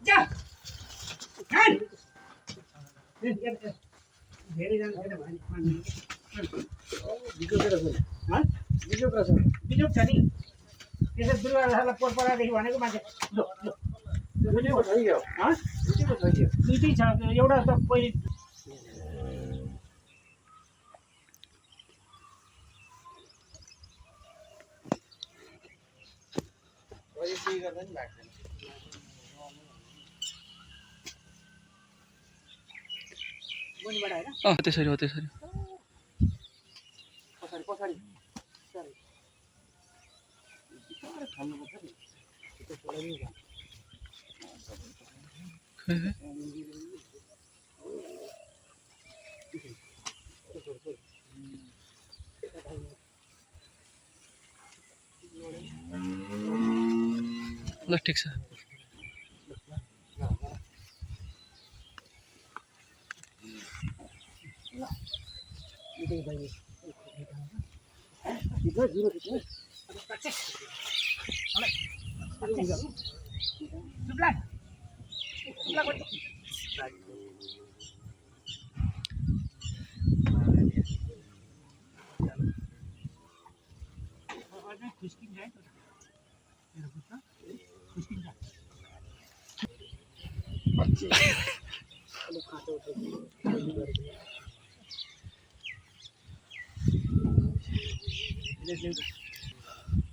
जा खान धेरै जान छैन भने बिजोक छ नि त्यसो दुर्गालाई पोटपरादेखि भनेको मान्छे दुईटै छ एउटा त पहिले त्यसरी हो त्यसरी ल ठिक छ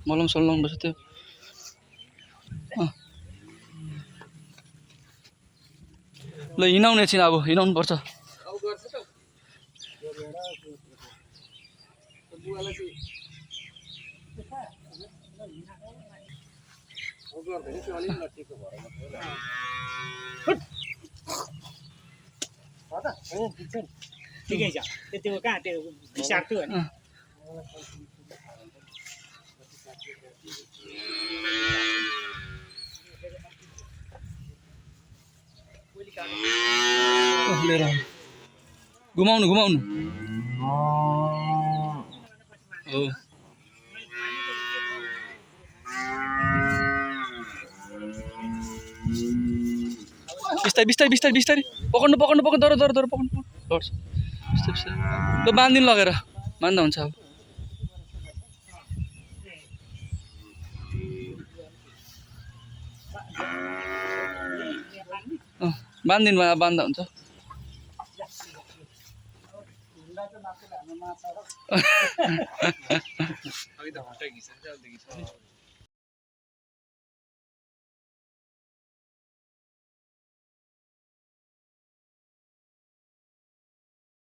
मलम सलम बस्छ त्यो ल हिँडाउने छिन् अब हिँडाउनु पर्छ ठिकै छ त्यो कहाँ त्यो विषाक्तु हो नि घुमाउनु घुमाउनु हो बिस्तारै बिस्तारै बिस्तारै बिस्तारै पकड्नु पकड्नु पकड्नु दर दर दर पकड्नु लड्छ बिस्तारै बिस्तारै ल बाँधिदिनु लगेर मान्दा हुन्छ अब बाँधिदिनु भयो बाँध्दा हुन्छ